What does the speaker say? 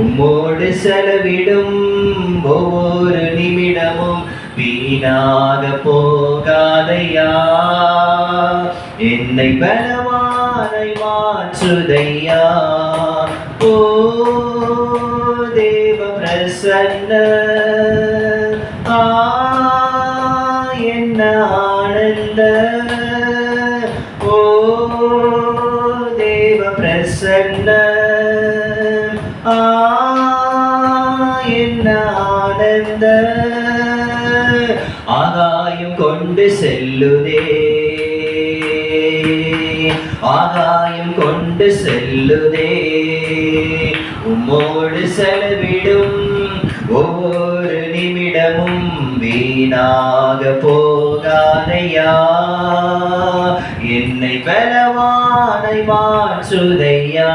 உம்மோடு செலவிடும் ஒவ்வொரு நிமிடமும் வீணாக போகாதையா. என்னை பலவானை மாற்றுதையா. ஓ தேவ பிரசன்ன என்ன ஆனந்த. ஓ தேவ பிரசன்ன என்ன ஆனந்த. ஆகாயம் கொண்டு செல்லுதே, ஆகாயம் கொண்டு செல்லுதே. உம்மோடு செலவிடும் ஒவ்வொரு நிமிடமும் வீணாக போகாதையா. என்னை பலவானை மாற்றுதையா.